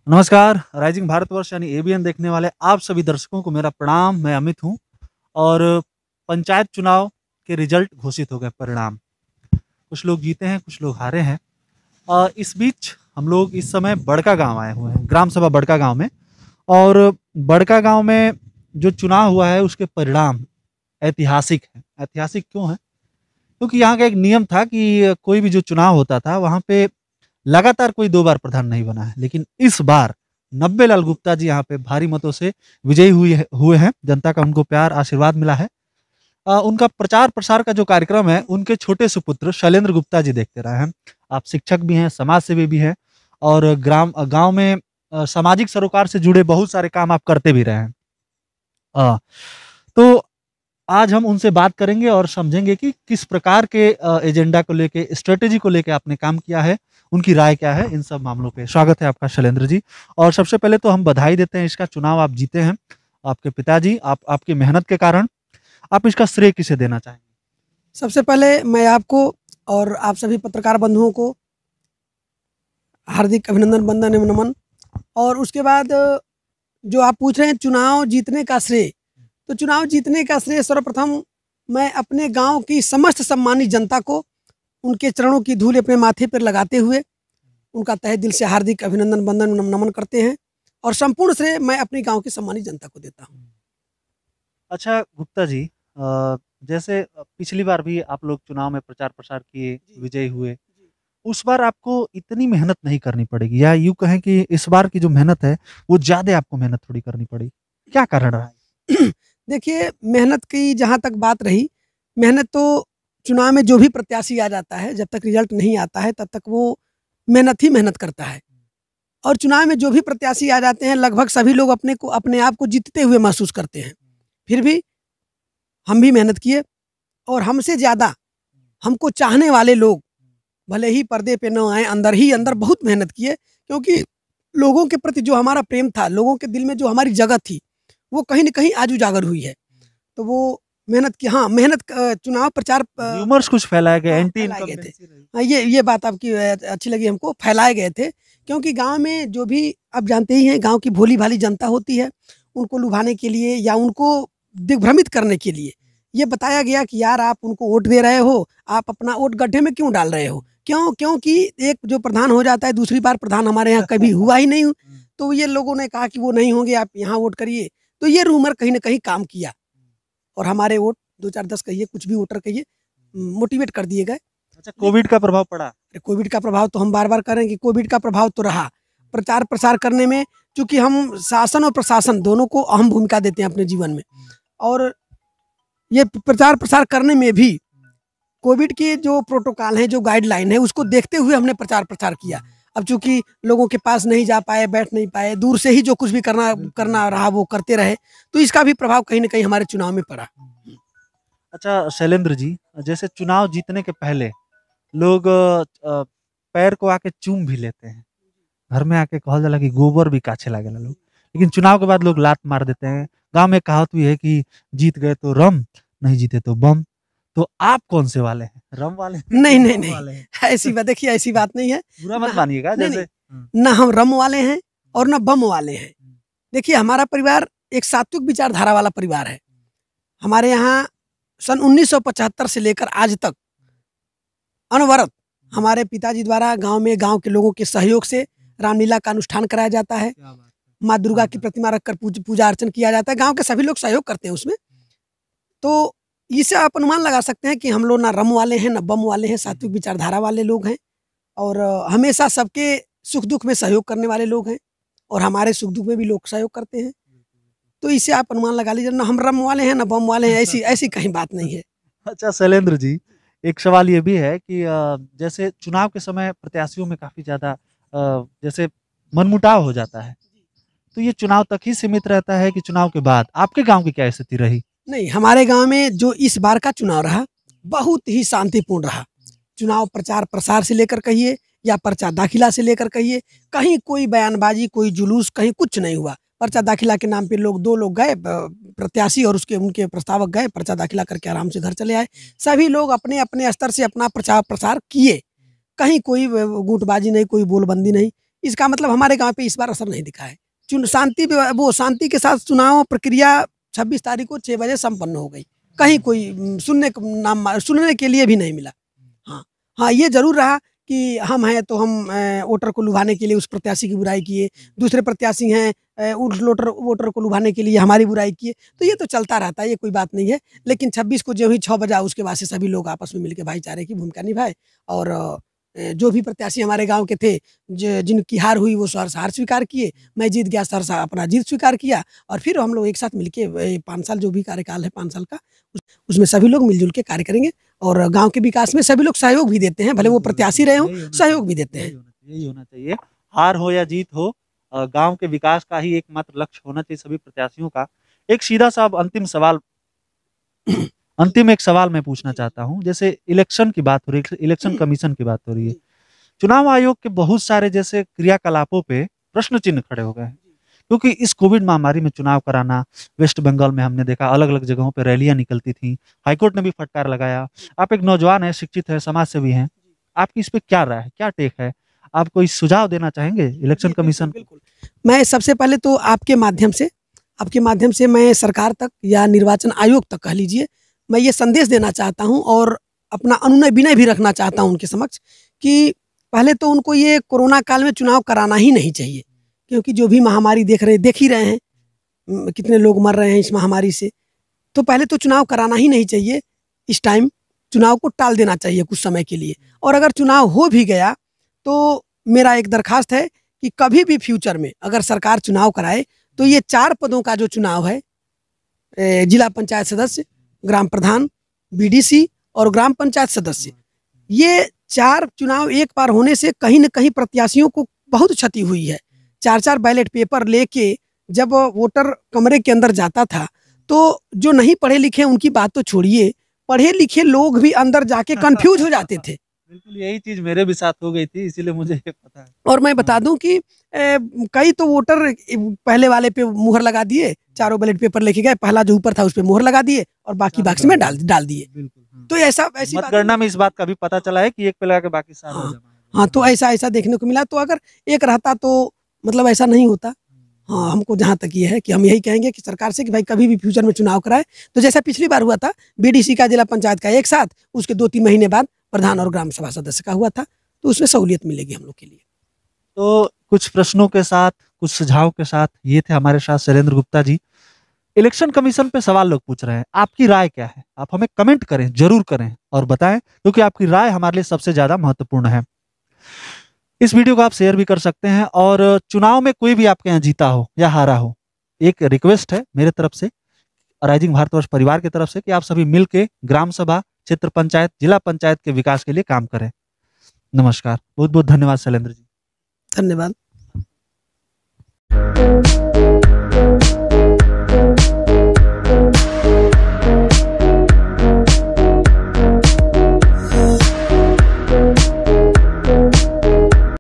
नमस्कार, राइजिंग भारतवर्ष यानी एबीएन देखने वाले आप सभी दर्शकों को मेरा प्रणाम। मैं अमित हूँ और पंचायत चुनाव के रिजल्ट घोषित हो गए, परिणाम। कुछ लोग जीते हैं, कुछ लोग हारे हैं। इस बीच हम लोग इस समय बड़का गाँव आए हुए हैं, ग्राम सभा बड़का गाँव में। और बड़का गाँव में जो चुनाव हुआ है उसके परिणाम ऐतिहासिक हैं। ऐतिहासिक क्यों हैं? क्योंकि यहाँ का एक नियम था कि कोई भी जो चुनाव होता था वहाँ पे लगातार कोई 2 बार प्रधान नहीं बना है, लेकिन इस बार नब्बे लाल गुप्ता जी यहाँ पे भारी मतों से विजयी हुए हैं। जनता का उनको प्यार आशीर्वाद मिला है। उनका प्रचार प्रसार का जो कार्यक्रम है उनके छोटे सुपुत्र शैलेंद्र गुप्ता जी देखते रहे हैं। आप शिक्षक भी हैं, समाज सेवी भी हैं और गांव में सामाजिक सरोकार से जुड़े बहुत सारे काम आप करते भी रहे हैं। अ, तो आज हम उनसे बात करेंगे और समझेंगे कि किस प्रकार के एजेंडा को लेके, स्ट्रेटेजी को लेके आपने काम किया है, उनकी राय क्या है इन सब मामलों पे। स्वागत है आपका शैलेंद्र जी। और सबसे पहले तो हम बधाई देते हैं, इसका चुनाव आप जीते हैं। आपके पिताजी, आप आपकी मेहनत के कारण। आप इसका श्रेय किसे देना चाहेंगे? सबसे पहले मैं आपको और आप सभी पत्रकार बंधुओं को हार्दिक अभिनंदन, वंदन एवं नमन। और उसके बाद जो आप पूछ रहे हैं चुनाव जीतने का श्रेय, तो चुनाव जीतने का श्रेय सर्वप्रथम मैं अपने गांव की समस्त सम्मानित जनता को उनके चरणों की धूल अपने माथे पर लगाते हुए उनका तहे दिल से हार्दिक अभिनंदन, वंदन एवं नमन करते हैं। और संपूर्ण श्रेय मैं अपनी गांव की सम्मानित जनता को देता हूँ। अच्छा गुप्ता जी, जैसे पिछली बार भी आप लोग चुनाव में प्रचार प्रसार किए, जी, विजयी हुए। जी। उस बार आपको इतनी मेहनत नहीं करनी पड़ेगी, या यूँ कहें कि इस बार की जो मेहनत है, वो ज़्यादा आपको मेहनत थोड़ी करनी पड़ी। क्या कारण रहा? देखिए, मेहनत की जहाँ तक बात रही, मेहनत तो चुनाव में जो भी प्रत्याशी आ जाता है, जब तक रिजल्ट नहीं आता है, तब तक वो मेहनत ही मेहनत करता है। और चुनाव में जो भी प्रत्याशी आ जाते हैं, लगभग सभी लोग अपने आप को जीतते हुए महसूस करते हैं। फिर भी हम भी मेहनत किए और हमसे ज़्यादा हमको चाहने वाले लोग भले ही पर्दे पे न आए, अंदर ही अंदर बहुत मेहनत किए, क्योंकि लोगों के प्रति जो हमारा प्रेम था, लोगों के दिल में जो हमारी जगह थी, वो कहीं न कहीं आज उजागर हुई है। तो वो मेहनत की, हाँ, मेहनत चुनाव प्रचार र्यूमर्स कुछ फैलाए गए, हाँ, एंटी फैलाए गए थे। इनकम्बेंसी रही। हाँ, ये बात आपकी अच्छी लगी हमको, फैलाए गए थे। क्योंकि गाँव में जो भी आप जानते ही हैं, गाँव की भोली-भाली जनता होती है, उनको लुभाने के लिए या उनको दिग्भ्रमित करने के लिए ये बताया गया कि यार आप उनको वोट दे रहे हो, आप अपना वोट गड्ढे में क्यों डाल रहे हो? क्यों? क्योंकि एक जो प्रधान हो जाता है, दूसरी बार प्रधान हमारे यहाँ कभी हुआ ही नहीं। तो ये लोगों ने कहा कि वो नहीं होंगे, आप यहाँ वोट करिए। तो ये रूमर कहीं न कहीं काम किया और हमारे वोट 2, 4, 10 कहिए, कुछ भी वोटर कहिए, मोटिवेट कर दिए गए। अच्छा, कोविड का प्रभाव पड़ा? अरे कोविड का प्रभाव तो हम बार-बार कह रहे हैं कि कोविड का प्रभाव तो रहा। प्रचार प्रसार करने में, चूँकि हम शासन और प्रशासन दोनों को अहम भूमिका देते हैं अपने जीवन में, और ये प्रचार प्रसार करने में भी कोविड के जो प्रोटोकॉल हैं, जो गाइडलाइन है, उसको देखते हुए हमने प्रचार प्रसार किया। अब चूँकि लोगों के पास नहीं जा पाए, बैठ नहीं पाए, दूर से ही जो कुछ भी करना बिल्कुल, करना बिल्कुल। रहा वो करते रहे, तो इसका भी प्रभाव कहीं न कहीं हमारे चुनाव में पड़ा। अच्छा शैलेंद्र जी, जैसे चुनाव जीतने के पहले लोग पैर को आके चूम भी लेते हैं। घर में आके कहल जाला कि गोबर भी काछे लागेला लोग। लेकिन चुनाव के बाद लोग लात मार देते हैं। गाँव में कहावत भी है कि जीत गए तो रम, नहीं जीते तो बम। तो आप कौन से वाले हैं? रम वाले हैं कि नहीं, नहीं, बम नहीं, वाले हैं? ऐसी बात, देखिए ऐसी बात नहीं है। बुरा ना मत मानिएगा नहीं, जैसे। नहीं, ना हम रम वाले हैं और ना बम वाले हैं। देखिए, हमारा परिवार एक सात्विक विचारधारा वाला परिवार है। हमारे यहाँ सन 1975 से लेकर आज तक अनवरत हमारे पिताजी द्वारा गाँव में गाँव के लोगों के सहयोग से रामलीला का अनुष्ठान कराया जाता है। क्या बात है! माँ दुर्गा की शानदार। प्रतिमा रखकर पूजा अर्चन किया जाता है। गाँव के सभी लोग सहयोग करते हैं उसमें। तो इससे आप अनुमान लगा सकते हैं कि हम लोग ना रम वाले हैं, ना बम वाले हैं, सात्विक विचारधारा वाले लोग हैं। और हमेशा सबके सुख-दुःख में सहयोग करने वाले लोग हैं और हमारे सुख-दुःख में भी लोग सहयोग करते हैं। तो इससे आप अनुमान लगा लीजिए, ना हम रम वाले हैं, ना बम वाले हैं, ऐसी ऐसी कहीं बात नहीं है। अच्छा शैलेंद्र जी, एक सवाल ये भी है कि जैसे चुनाव के समय प्रत्याशियों में काफ़ी ज़्यादा जैसे मनमुटाव हो जाता है। तो ये चुनाव तक ही सीमित रहता है कि चुनाव के बाद? आपके गाँव की क्या स्थिति रही? नहीं, हमारे गाँव में जो इस बार का चुनाव रहा, बहुत ही शांतिपूर्ण रहा। चुनाव प्रचार-प्रसार से लेकर कहिए या पर्चा दाखिला से लेकर कहिए, कहीं कोई बयानबाज़ी, कोई जुलूस, कहीं कुछ नहीं हुआ। पर्चा दाखिला के नाम पे 2 लोग गए, प्रत्याशी और उसके उनके प्रस्तावक गए, पर्चा दाखिला करके आराम से घर चले आए। सभी लोग अपने-अपने स्तर से अपना प्रचार-प्रसार किए। कहीं कोई गुटबाज़ी नहीं, कोई बोलबंदी नहीं। इसका मतलब हमारे गांव पे इस बार असर नहीं दिखा है। शांति के साथ चुनाव प्रक्रिया 26 तारीख को 6 बजे संपन्न हो गई। कहीं कोई सुनने के लिए भी नहीं मिला। हाँ हाँ, ये जरूर रहा कि हम हैं तो हम वोटर को लुभाने के लिए उस प्रत्याशी की बुराई किए, दूसरे प्रत्याशी हैं उस वोटर को लुभाने के लिए हमारी बुराई किए। तो ये तो चलता रहता है, ये कोई बात नहीं है। लेकिन 26 को जो ही 6 बजा उसके बाद से सभी लोग आपस में मिलकर भाईचारे की भूमिका निभाए और जो भी प्रत्याशी हमारे गांव के थे जिनकी हार हुई वो हार स्वीकार किए, मैं जीत गया सर अपना जीत स्वीकार किया और फिर हम लोग एक साथ मिलके 5 साल जो भी कार्यकाल है 5 साल का उसमें सभी लोग मिलजुल के कार्य करेंगे और गांव के विकास में सभी लोग सहयोग भी देते हैं, भले वो प्रत्याशी रहे हों सहयोग भी देते हैं। यही होना चाहिए, हार हो या जीत हो, गांव के विकास का ही एकमात्र लक्ष्य होना चाहिए सभी प्रत्याशियों का। एक सीधा सा अंतिम एक सवाल मैं पूछना चाहता हूं। जैसे इलेक्शन की बात हो रही है, इलेक्शन कमीशन की बात हो रही है, चुनाव आयोग के बहुत सारे जैसे क्रियाकलापों पे प्रश्न चिन्ह खड़े हो गए हैं, क्योंकि इस कोविड महामारी में चुनाव कराना, वेस्ट बंगाल में हमने देखा अलग अलग जगहों पे रैलियां निकलती थी, हाईकोर्ट ने भी फटकार लगाया। आप एक नौजवान है, शिक्षित है, समाज सेवी हैं, आपकी इस पे क्या राय है, क्या टेक है, आप कोई सुझाव देना चाहेंगे इलेक्शन कमीशन? बिल्कुल, मैं सबसे पहले तो आपके माध्यम से मैं सरकार तक या निर्वाचन आयोग तक कह लीजिए, मैं ये संदेश देना चाहता हूं और अपना अनुनय विनय भी रखना चाहता हूं उनके समक्ष कि पहले तो उनको ये कोरोना काल में चुनाव कराना ही नहीं चाहिए, क्योंकि जो भी महामारी देख ही रहे हैं कितने लोग मर रहे हैं इस महामारी से। तो पहले तो चुनाव कराना ही नहीं चाहिए, इस टाइम चुनाव को टाल देना चाहिए कुछ समय के लिए। और अगर चुनाव हो भी गया तो मेरा एक दरखास्त है कि कभी भी फ्यूचर में अगर सरकार चुनाव कराए तो ये 4 पदों का जो चुनाव है, जिला पंचायत सदस्य, ग्राम प्रधान, बीडीसी और ग्राम पंचायत सदस्य, ये 4 चुनाव एक बार होने से कहीं न कहीं प्रत्याशियों को बहुत क्षति हुई है। 4-4 बैलेट पेपर लेके जब वोटर कमरे के अंदर जाता था तो जो नहीं पढ़े लिखे उनकी बात तो छोड़िए, पढ़े लिखे लोग भी अंदर जाके कंफ्यूज हो जाते थे। बिल्कुल यही चीज मेरे भी साथ हो गई थी, इसीलिए मुझे पता है। और मैं बता दूं कि कई तो वोटर पहले वाले पे मुहर लगा दिए, चारों बैलेट पेपर लेके गए, पहला जो ऊपर था उस पे मुहर लगा दिए और बाकी बॉक्स में डाल दिए। तो ऐसी मतगणना में इस बात का भी पता चला है कि एक पे लगा के बाकी सारे हाँ, तो ऐसा देखने को मिला। तो अगर एक रहता तो मतलब ऐसा नहीं होता। हाँ, हमको जहाँ तक ये है कि हम यही कहेंगे कि सरकार से कि भाई कभी भी फ्यूचर में चुनाव कराए तो जैसा पिछली बार हुआ था बीडीसी का, जिला पंचायत का एक साथ, उसके 2-3 महीने बाद प्रधान और ग्राम सभा सदस्य का हुआ था, तो उसमें सहूलियत मिलेगी हम लोग के लिए। तो कुछ प्रश्नों के साथ, कुछ सुझाव के साथ ये थे हमारे साथ शैलेंद्र गुप्ता जी। इलेक्शन कमीशन पे सवाल लोग पूछ रहे हैं, आपकी राय क्या है? आप हमें कमेंट करें, जरूर करें और बताएं, क्योंकि आपकी राय हमारे लिए सबसे ज्यादा महत्वपूर्ण है। इस वीडियो को आप शेयर भी कर सकते हैं और चुनाव में कोई भी आपके यहाँ जीता हो या हारा हो, एक रिक्वेस्ट है मेरे तरफ से, राइजिंग भारतवर्ष परिवार की तरफ से, कि आप सभी मिलके ग्राम सभा, क्षेत्र पंचायत, जिला पंचायत के विकास के लिए काम करें। नमस्कार, बहुत बहुत धन्यवाद शैलेंद्र जी। धन्यवाद।